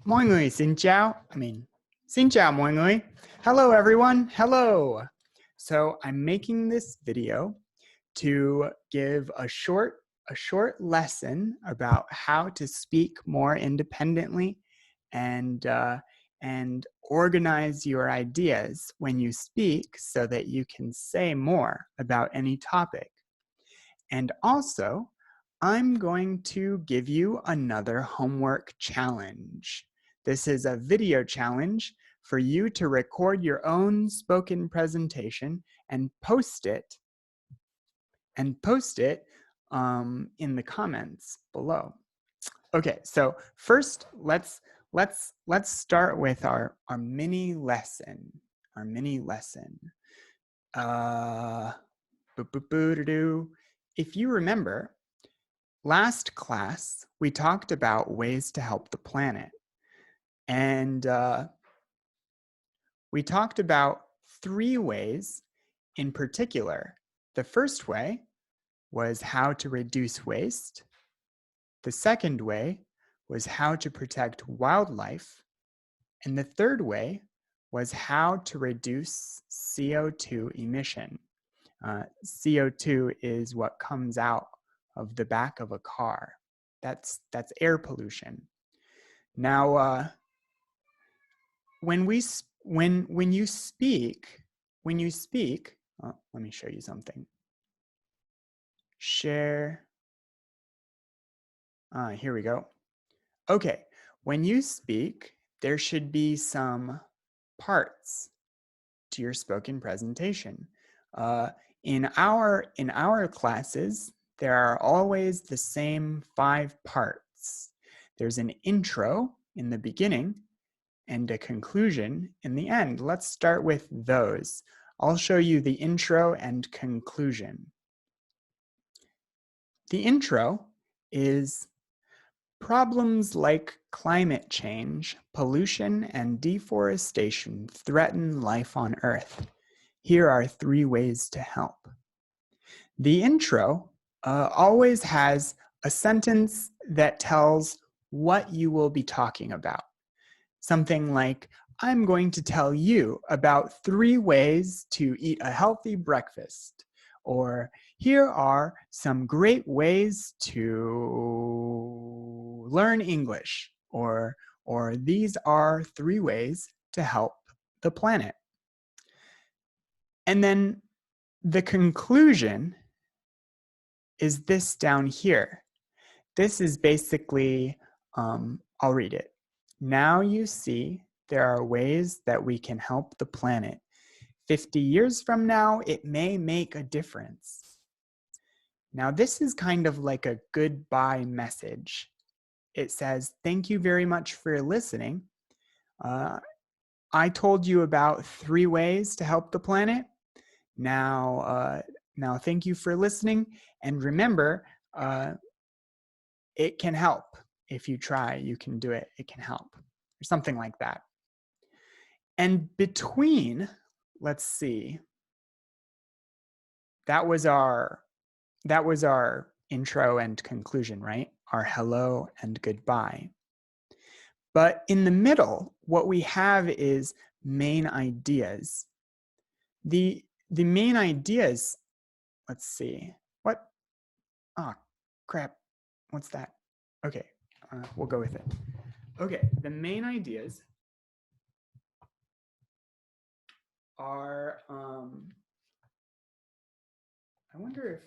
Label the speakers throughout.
Speaker 1: Mọi người xin chào. Xin chào mọi người. Hello everyone. Hello. So I'm making this video to give a short lesson about how to speak more independently and organize your ideas when you speak so that you can say more about any topic. And also, I'm going to give you another homework challenge. This is a video challenge for you to record your own spoken presentation and post it in the comments below. Okay, so first let's start with our mini lesson. If you remember, last class we talked about ways to help the planet, and we talked about 3 ways in particular. The first way was how to reduce waste. The second way was how to protect wildlife. And the third way was how to reduce CO2 emission. CO2 is what comes out of the back of a car. That's air pollution. Now, when you speak, let me show you something. Share. Here we go. Okay, when you speak, there should be some parts to your spoken presentation. In our classes, there are always the same 5 parts. There's an intro in the beginning and a conclusion in the end. Let's start with those. I'll show you the intro and conclusion. The intro is: problems like climate change, pollution, and deforestation threaten life on Earth. Here are 3 ways to help. The intro always has a sentence that tells what you will be talking about. Something like, I'm going to tell you about 3 ways to eat a healthy breakfast. Or, here are some great ways to learn English. Or these are 3 ways to help the planet. And then the conclusion is this down here. This is basically, I'll read it. Now you see there are ways that we can help the planet. 50 years from now, it may make a difference. Now this is kind of like a goodbye message. It says, thank you very much for listening. I told you about 3 ways to help the planet. Now thank you for listening. And remember, it can help. If you try, you can do it. It can help, or something like that. And between, let's see, that was our intro and conclusion, right? Our hello and goodbye. But in the middle, what we have is main ideas. The main ideas, let's see, what? Oh, crap, what's that? Okay, we'll go with it. Okay, the main ideas are, I wonder if,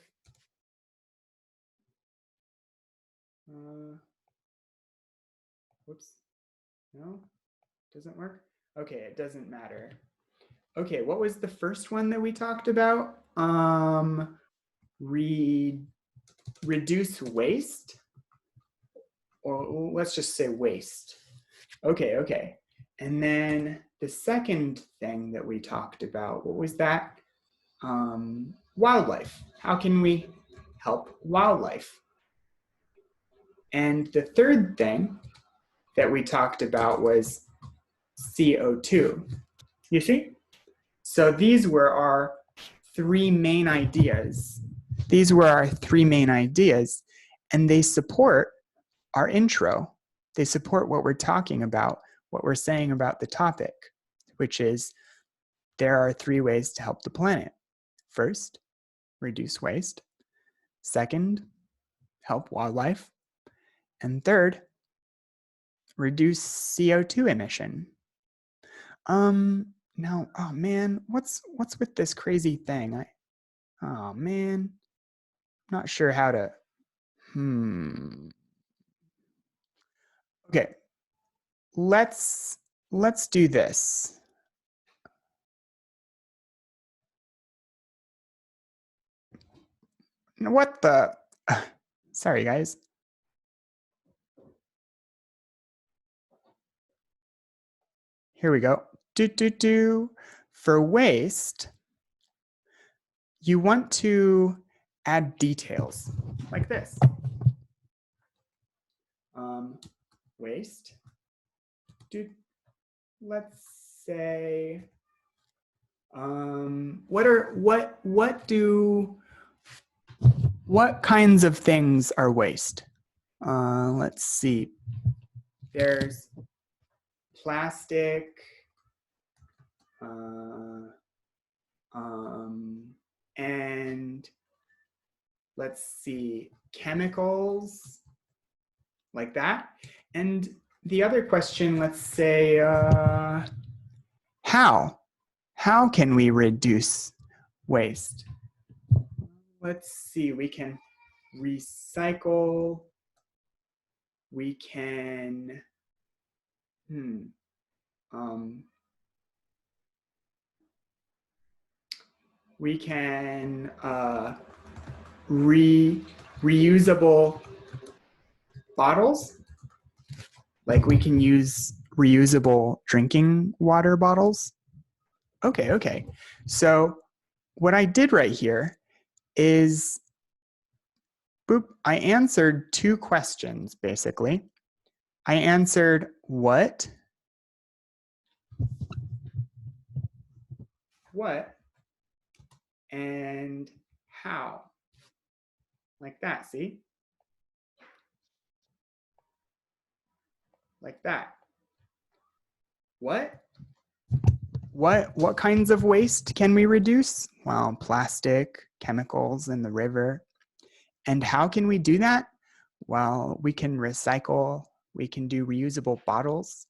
Speaker 1: whoops, no, doesn't work? Okay, it doesn't matter. Okay, what was the first one that we talked about? Reduce waste, or let's just say waste. Okay. And then the second thing that we talked about, what was that? Wildlife. How can we help wildlife? And the third thing that we talked about was CO2. You see? So these were our 3 main ideas. And they support our intro They support what we're talking about, what we're saying about the topic, which is there are 3 ways to help the planet. First, reduce waste. Second, help wildlife. And third, reduce CO2 emission. Now, oh man, what's with this crazy thing? Oh man, not sure how to, Okay, let's do this. What the, sorry guys. Here we go. For waste, you want to add details like this. Waste. Let's say, what kinds of things are waste? Let's see. There's plastic, and let's see, chemicals, like that. And the other question, let's say, how can we reduce waste? Let's see, we can recycle, we can, we can reusable bottles, like we can use reusable drinking water bottles. Okay. So what I did right here is, I answered 2 questions, basically. I answered what, and how, like that, see? Like that. What kinds of waste can we reduce? Well, plastic, chemicals in the river. And how can we do that? Well, we can recycle, we can do reusable bottles.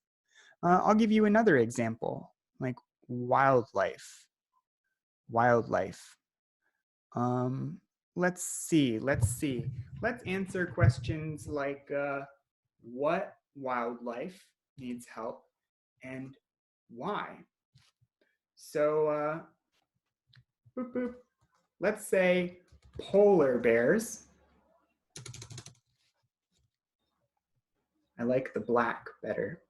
Speaker 1: I'll give you another example, like wildlife. Let's see. Let's answer questions like what wildlife needs help and why. So, let's say polar bears. I like the black better.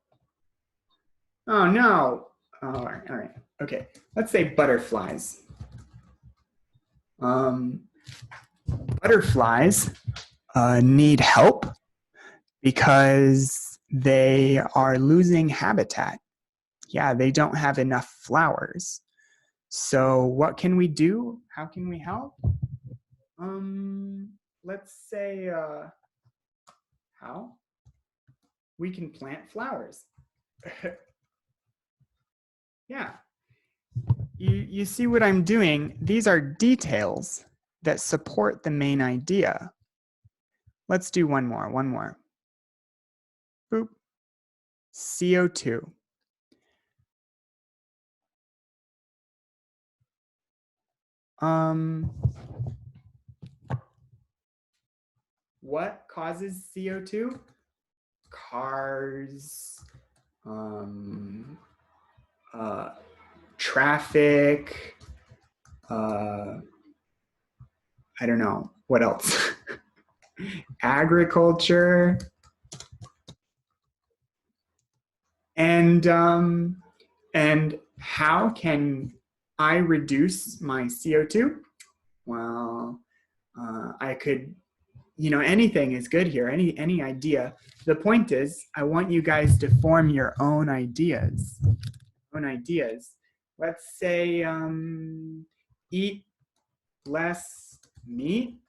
Speaker 1: Oh no. All right. Okay. Let's say butterflies. Butterflies need help because they are losing habitat. Yeah, they don't have enough flowers. So what can we do? How can we help? Let's say, how? We can plant flowers. Yeah. You see what I'm doing? These are details that support the main idea. Let's do one more. Boop. CO2. What causes CO2? Cars, traffic, I don't know, what else? Agriculture. And how can I reduce my CO2? Well, I could, anything is good here, any idea. The point is, I want you guys to form your own ideas. Let's say eat less meat,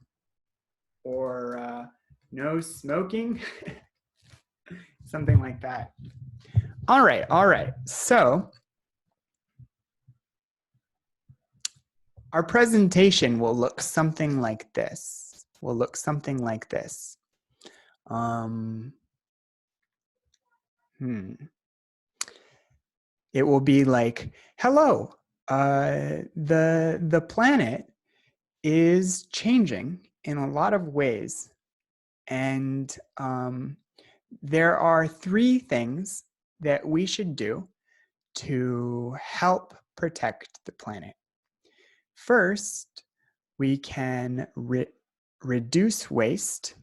Speaker 1: or no smoking. something like that. All right. So our presentation will look something like this. It will be like, hello, the planet is changing in a lot of ways. And there are 3 things that we should do to help protect the planet. First, we can reduce waste.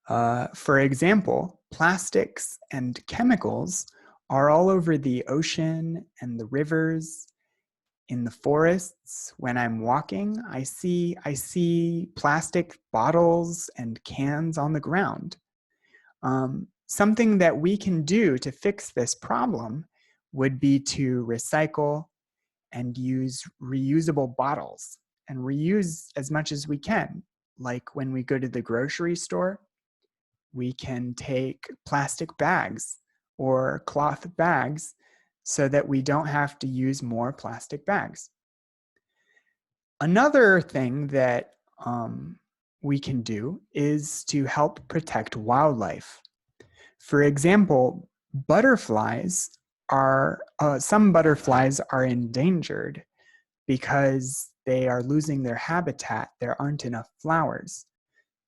Speaker 1: For example, plastics and chemicals are all over the ocean and the rivers, in the forests. When I'm walking, I see plastic bottles and cans on the ground. Something that we can do to fix this problem would be to recycle and use reusable bottles and reuse as much as we can. Like when we go to the grocery store, we can take plastic bags or cloth bags so that we don't have to use more plastic bags. Another thing that we can do is to help protect wildlife. For example, some butterflies are endangered because they are losing their habitat. There aren't enough flowers.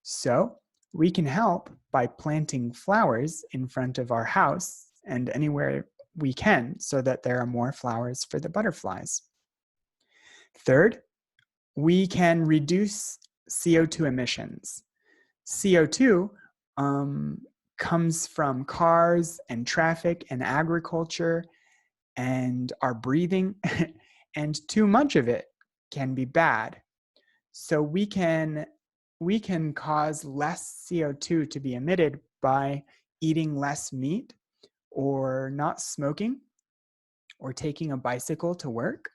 Speaker 1: So we can help by planting flowers in front of our house and anywhere we can so that there are more flowers for the butterflies. Third, we can reduce CO2 emissions. CO2 comes from cars and traffic and agriculture and our breathing, and too much of it can be bad. So we can cause less CO2 to be emitted by eating less meat or not smoking or taking a bicycle to work.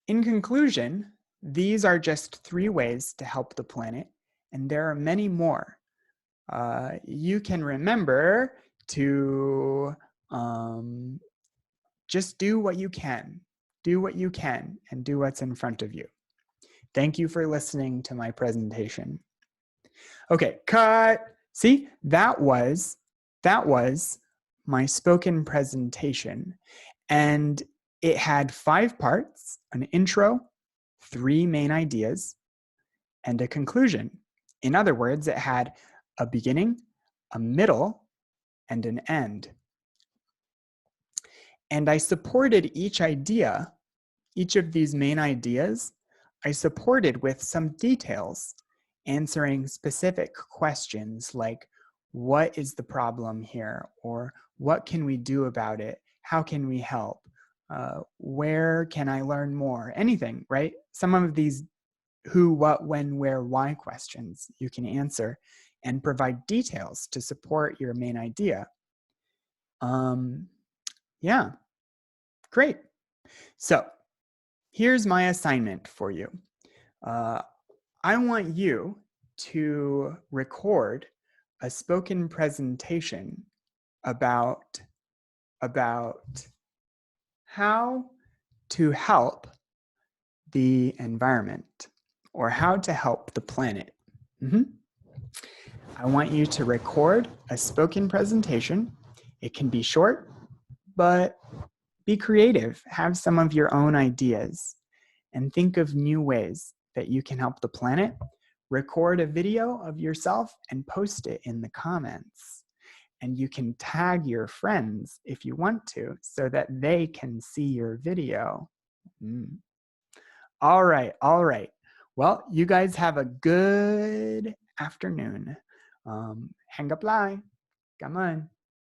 Speaker 1: In conclusion, these are just 3 ways to help the planet, and there are many more. You can remember to just do what you can. Do what you can and do what's in front of you. Thank you for listening to my presentation. Okay, cut. See, that was my spoken presentation. And it had 5 parts: an intro, 3 main ideas, and a conclusion. In other words, it had a beginning, a middle, and an end. And I supported each idea, each of these main ideas, I supported with some details, answering specific questions like, what is the problem here? Or what can we do about it? How can we help? Where can I learn more? Anything, right? Some of these who, what, when, where, why questions you can answer and provide details to support your main idea. Yeah, great. So here's my assignment for you. I want you to record a spoken presentation about how to help the environment or how to help the planet. I want you to record a spoken presentation. It can be short, but be creative. Have some of your own ideas and think of new ways that you can help the planet. Record a video of yourself and post it in the comments. And you can tag your friends if you want to so that they can see your video. All right. Well, you guys have a good afternoon. Hang up line. Come on.